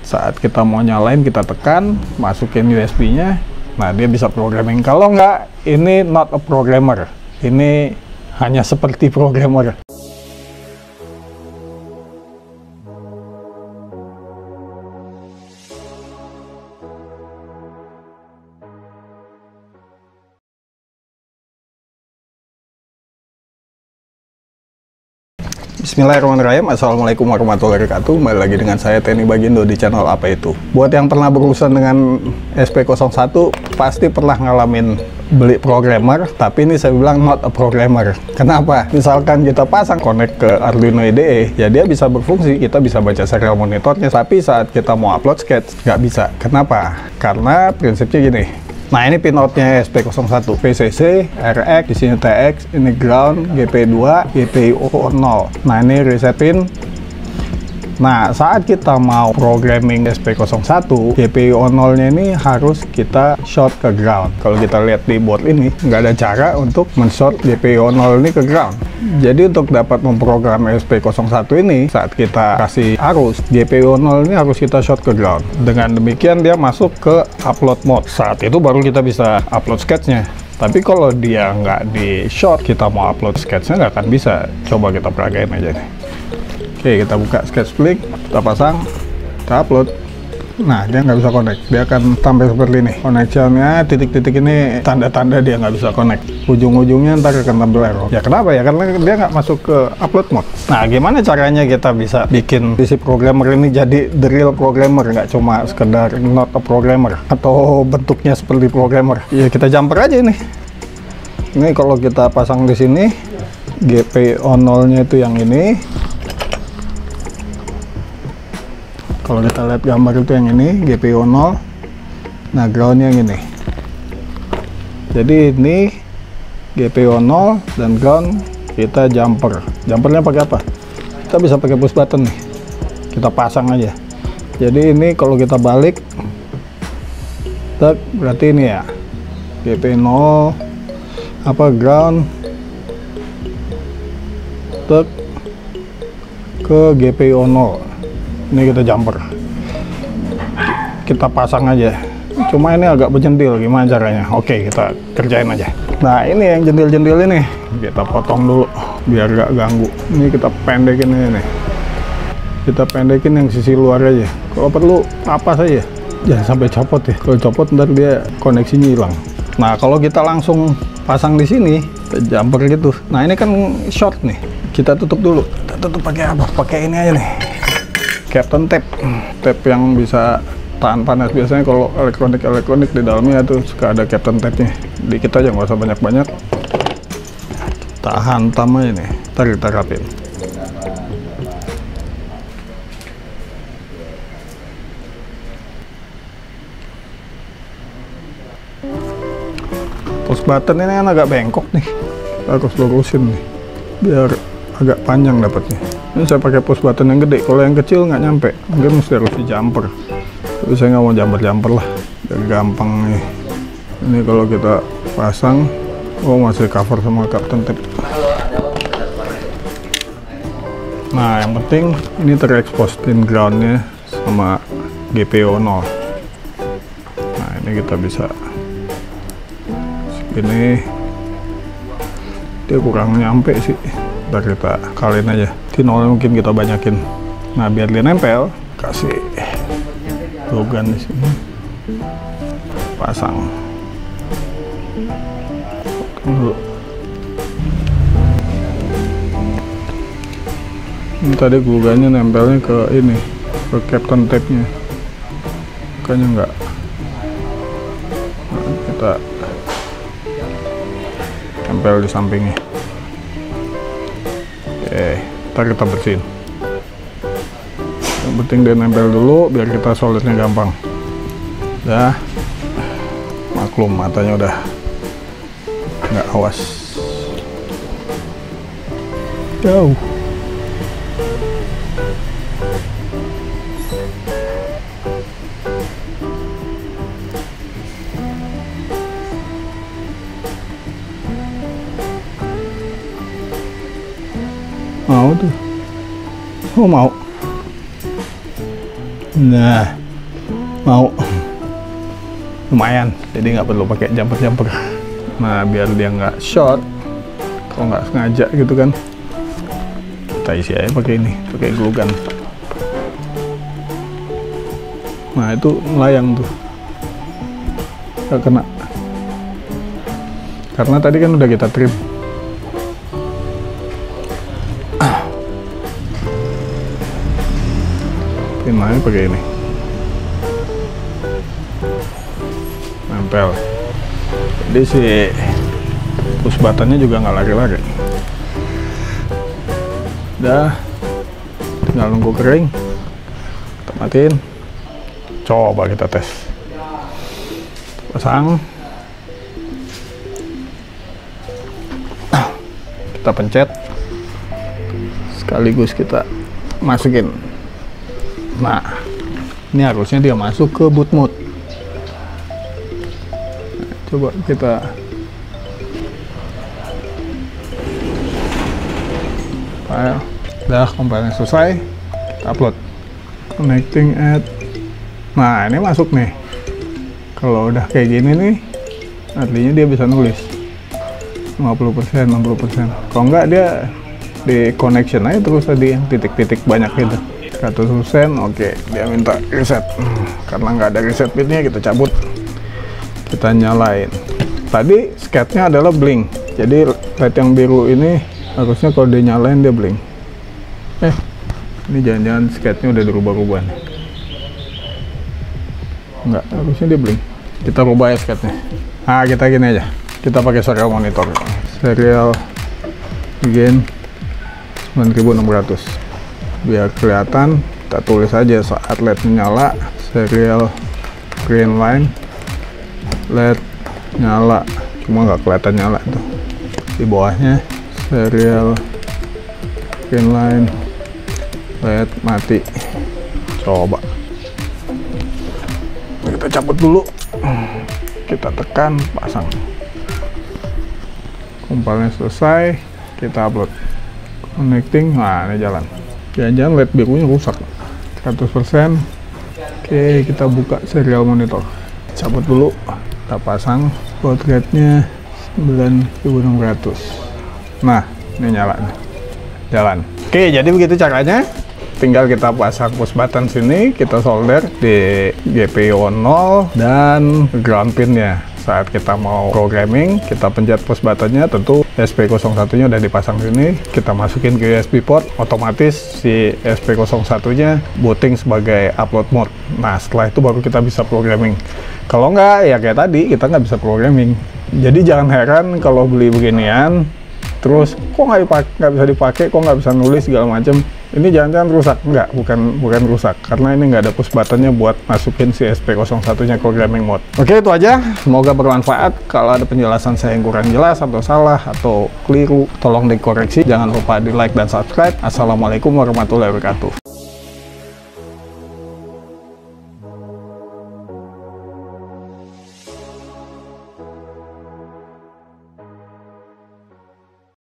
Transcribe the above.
Saat kita mau nyalain, kita tekan, masukin USB-nya. Nah, dia bisa programming. Kalau nggak, ini not a programmer. Ini hanya seperti programmer. Bismillahirrahmanirrahim. Assalamualaikum warahmatullahi wabarakatuh. Kembali lagi dengan saya Teni Bagindo di channel Apa Itu. Buat yang pernah berurusan dengan SP01 pasti pernah ngalamin beli programmer, tapi ini saya bilang not a programmer. Kenapa? Misalkan kita pasang connect ke Arduino IDE, ya dia bisa berfungsi, kita bisa baca serial monitornya, tapi saat kita mau upload sketch nggak bisa. Kenapa? Karena prinsipnya gini. Nah, ini pinoutnya SP01, VCC, RX, di sini TX, ini ground, GP2, GPIO 0. Nah, ini reset pin. Nah, saat kita mau programming SP01, GPIO 0-nya ini harus kita short ke ground. Kalau kita lihat di board ini, nggak ada cara untuk men-short GPIO 0 ini ke ground. Jadi untuk dapat memprogram SP01 ini, saat kita kasih arus, GPIO 0 ini harus kita short ke ground. Dengan demikian dia masuk ke upload mode. Saat itu baru kita bisa upload sketchnya. Tapi kalau dia nggak di short, kita mau upload sketchnya nggak akan bisa. Coba kita peragain aja nih. Oke, kita buka sketch flick, kita pasang, kita upload. Nah, dia nggak bisa connect, dia akan tampil seperti ini. Connectionnya, titik-titik ini tanda-tanda dia nggak bisa connect. Ujung-ujungnya ntar akan tampil error. Ya kenapa ya? Karena dia nggak masuk ke upload mode. Nah, gimana caranya kita bisa bikin si programmer ini jadi the real programmer, nggak cuma sekedar not a programmer atau bentuknya seperti programmer? Ya kita jumper aja ini. Ini kalau kita pasang di sini, GPIO 0-nya itu yang ini. Kalau kita lihat gambar itu yang ini, GPIO 0. Nah, groundnya yang ini. Jadi ini GPIO 0 dan ground kita jumper. Jumpernya pakai apa? Kita bisa pakai push button nih. Kita pasang aja. Jadi ini kalau kita balik, berarti ini ya. GPIO 0, ground, ke GPIO 0. Ini kita jumper, kita pasang aja. Cuma ini agak berjendil, gimana caranya? Oke, kita kerjain aja. Nah, ini yang jendil-jendil ini kita potong dulu biar gak ganggu. Ini kita pendekin ini nih. Kita pendekin yang sisi luar aja. Kalau perlu apa saja, jangan sampai copot ya. Kalau copot ntar dia koneksinya hilang. Nah, kalau kita langsung pasang di sini, jumper gitu. Nah, ini kan short nih. Kita tutup dulu. Kita tutup pakai apa? Pakai ini aja nih. Captain tape, tape yang bisa tahan panas. Biasanya kalau elektronik di dalamnya tuh suka ada Captain tape-nya. Dikit aja, nggak usah banyak-banyak. Kita hantam aja nih, ntar kita rapin. Push button ini kan agak bengkok nih, harus lurusin nih, biar agak panjang dapatnya. Ini saya pakai push button yang gede, kalau yang kecil nggak nyampe, mungkin mesti harus di jumper. Tapi saya nggak mau jumper lah, biar gampang nih. Ini kalau kita pasang, masih cover sama Captain tape. Nah, yang penting ini terekspos pin groundnya sama GPIO 0. Nah, ini kita bisa segini, dia kurang nyampe sih. Ntar kita kaliin aja, tinolnya mungkin kita banyakin. Nah, biar dia nempel, kasih logan di sini, pasang. Dulu. Ini tadi glugannya nempelnya ke ini, ke Captain tape-nya, makanya enggak. Nah, kita tempel di sampingnya. Ntar kita bersihin. Yang penting dia nempel dulu biar kita solidnya gampang. Udah, maklum matanya udah nggak awas. Jauh. Mau tuh. Oh, mau. Nah, mau lumayan, jadi nggak perlu pakai jumper. Nah, biar dia nggak short kalau nggak sengaja gitu kan, kita isi aja pakai ini, pakai glue gun. Nah, itu melayang tuh, nggak kena karena tadi kan udah kita trim. Pinnya pakai ini, nempel. Jadi si push buttonnya juga nggak lari-lari. Udah, tinggal nunggu kering, kita matiin. Coba kita tes, pasang, kita pencet, sekaligus kita masukin. Nah, ini harusnya dia masuk ke boot mode. Nah, coba kita file. Udah, kompilernya selesai, kita upload. Connecting at. Nah, ini masuk nih. Kalau udah kayak gini nih, artinya dia bisa nulis 50%, 60%. Kalau enggak, dia di connection aja terus tadi yang titik-titik banyak gitu. 100%, oke, dia minta reset. Karena nggak ada reset bitnya, kita cabut, kita nyalain. Tadi sketnya adalah blink, jadi light yang biru ini harusnya kalau dia nyalain dia blink. Ini jangan-jangan sketnya udah dirubah-rubah nih. Nggak, harusnya dia blink. Kita rubah ya sketnya. Nah, kita gini aja, kita pakai serial monitor, serial gain 9600. Biar kelihatan, kita tulis aja saat LED nyala, serial green line, LED nyala, cuma nggak kelihatan nyala tuh. Di bawahnya serial green line, LED mati. Coba kita cabut dulu, kita tekan, pasang. Kompilernya selesai, kita upload. Connecting, nah ini jalan. Jangan-jangan LED birunya rusak. 100%. Oke, kita buka serial monitor, cabut dulu, kita pasang. Baud rate-nya 9600. Nah, ini nyala nih, jalan. Oke, jadi begitu caranya. Tinggal kita pasang push button sini, kita solder di GPIO 0 dan ground pinnya. Saat kita mau programming, kita pencet push buttonnya, tentu SP01 nya udah dipasang sini, kita masukin ke USB port, otomatis si SP01 nya booting sebagai upload mode. Nah, setelah itu baru kita bisa programming. Kalau nggak, ya kayak tadi, kita nggak bisa programming. Jadi jangan heran kalau beli beginian, terus kok nggak bisa dipakai, kok nggak bisa nulis segala macam. Ini jangan-jangan rusak. Enggak, bukan rusak, karena ini nggak ada push buttonnya buat masukin si SP01 nya programming mode. Oke, itu aja, semoga bermanfaat. Kalau ada penjelasan saya yang kurang jelas atau salah atau keliru, tolong dikoreksi. Jangan lupa di like dan subscribe. Assalamualaikum warahmatullahi wabarakatuh.